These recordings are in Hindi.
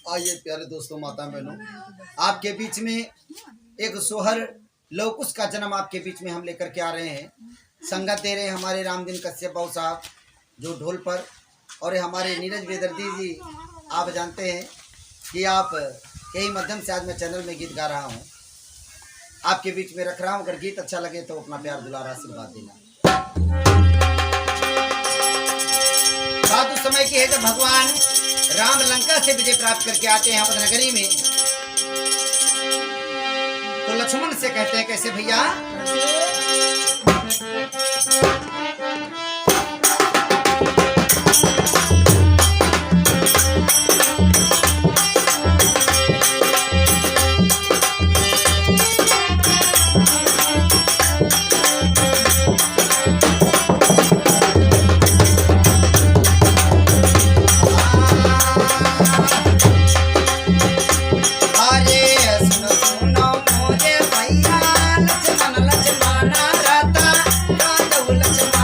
आइए प्यारे दोस्तों, माता बहनों, आपके बीच में एक सोहर लवकुश का जन्म आपके बीच में हम लेकर के आ रहे हैं। संगत दे रहे हैं हमारे रामदीन कश्यप बाबू साहब जो ढोल पर, और हमारे नीरज बेदर्दी जी। आप जानते हैं कि आप यही माध्यम से आज मैं चैनल में गीत गा रहा हूँ, आपके बीच में रख रहा हूँ। अगर गीत अच्छा लगे तो अपना प्यार दुलारा आशीर्वाद देना। बात उस समय की है जब भगवान राम लंका से विजय प्राप्त करके आते हैं अवध नगरी में, तो लक्ष्मण से कहते हैं, कैसे भैया? लक्ष्मण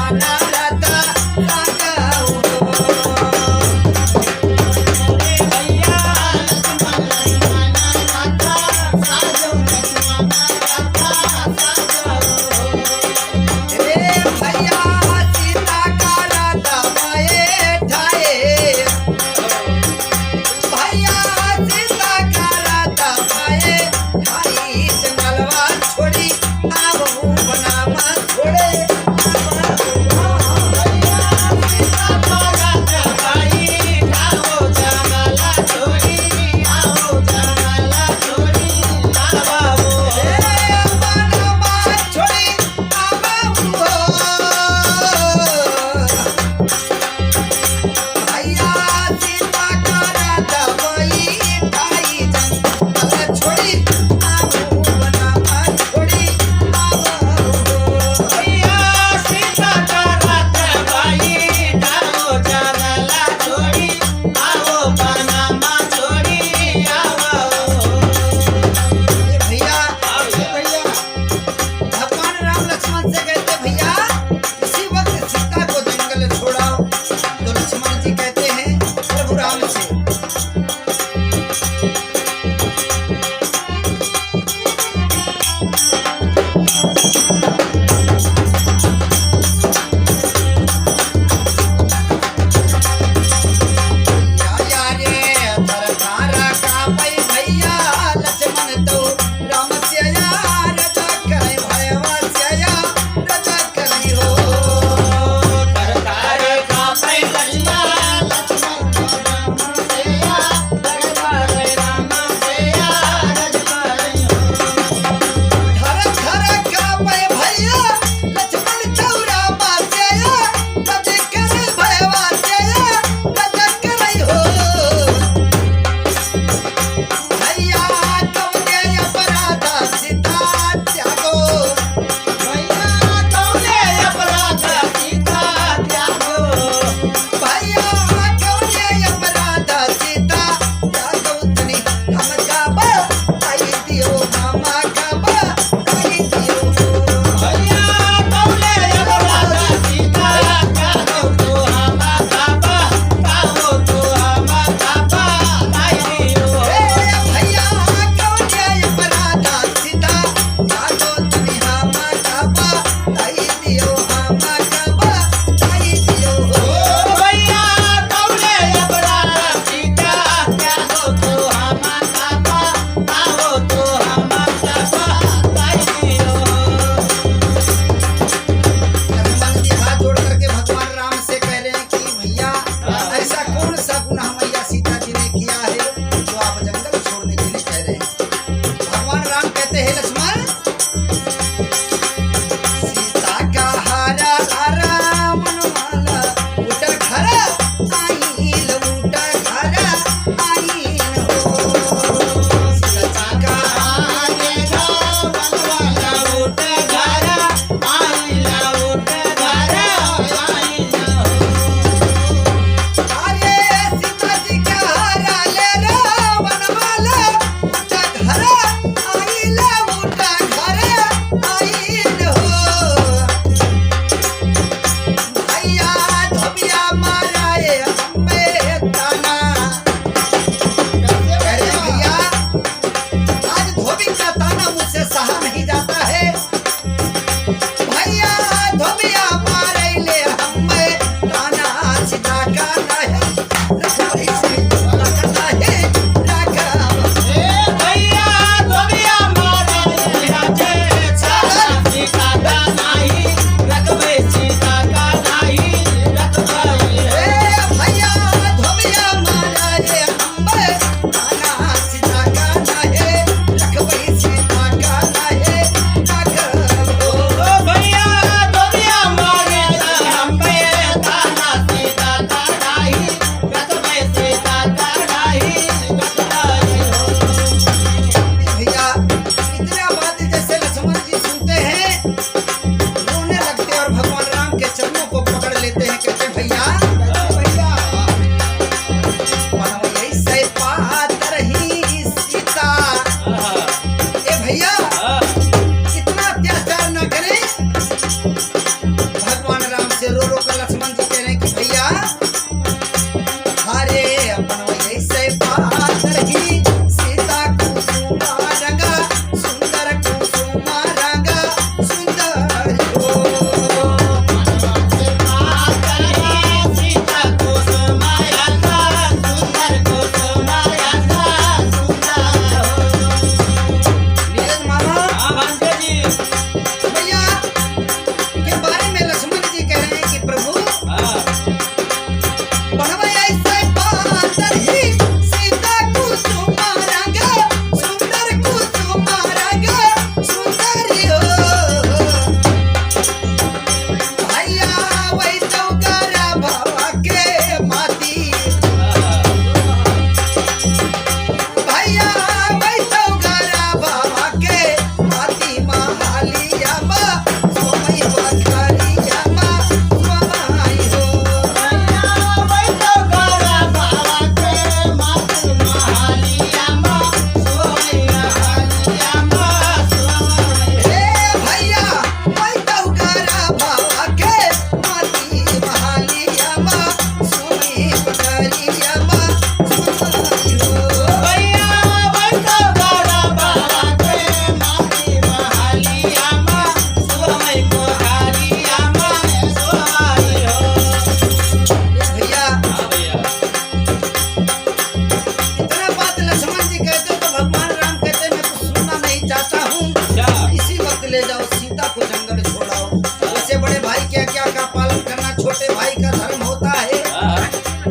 भाई का धर्म होता है।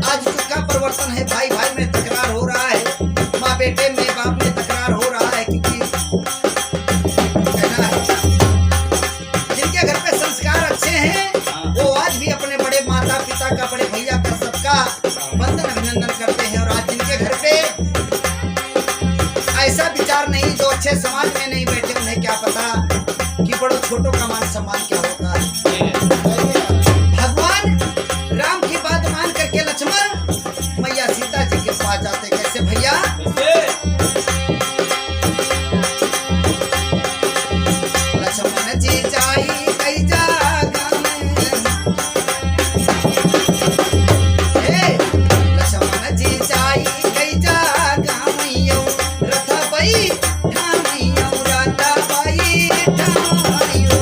आज युग का परिवर्तन है, भाई भाई में तकरार हो रहा है, माँ बेटे में बाप में तकरार हो रहा है, क्योंकि कहना है जिनके घर पे संस्कार अच्छे हैं वो आज भी अपने बड़े माता पिता का, बड़े भैया का, सबका वंदन अभिनंदन करते हैं। और आज जिनके घर पे ऐसा विचार नहीं, जो अच्छे समाज में नहीं बैठे, उन्हें क्या पता कि बड़ों छोटों का मान सम्मान क्या होता है। भगवान राम की बात मान करके लक्ष्मण मैया सीता जी के पास जाते। कैसे भैया? लक्ष्मण जी जाई कई जगह में, लक्ष्मण जी जाई कई जगह में, यो रथ बई ठामियो, रथ बई ठामियो।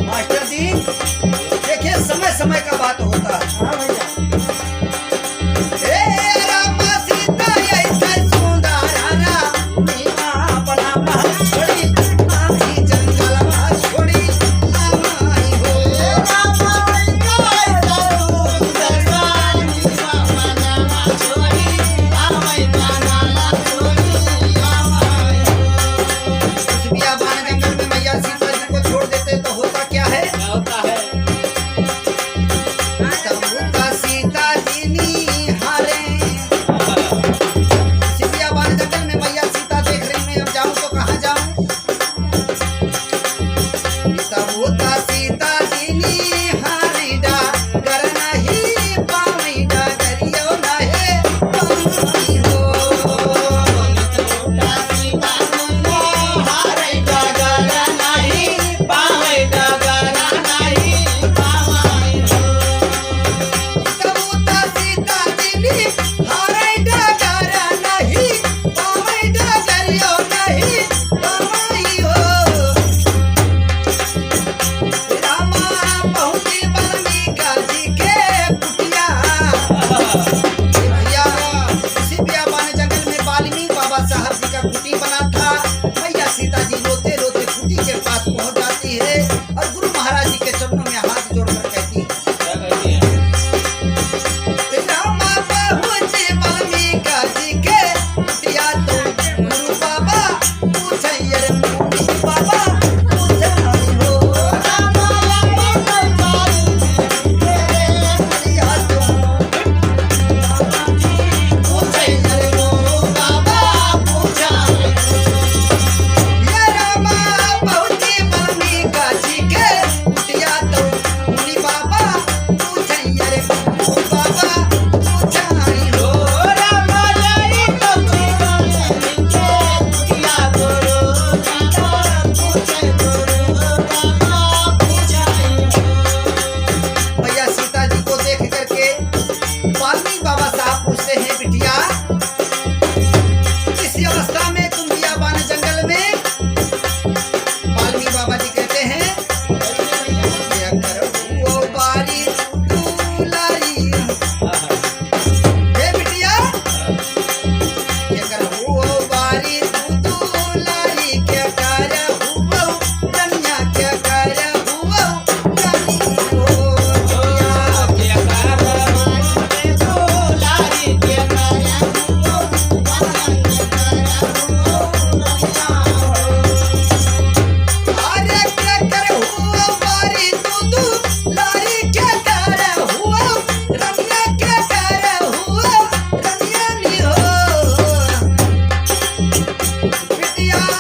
मास्टर जी देखिए, समय समय का बात होता है। हाँ भैया। पिटिया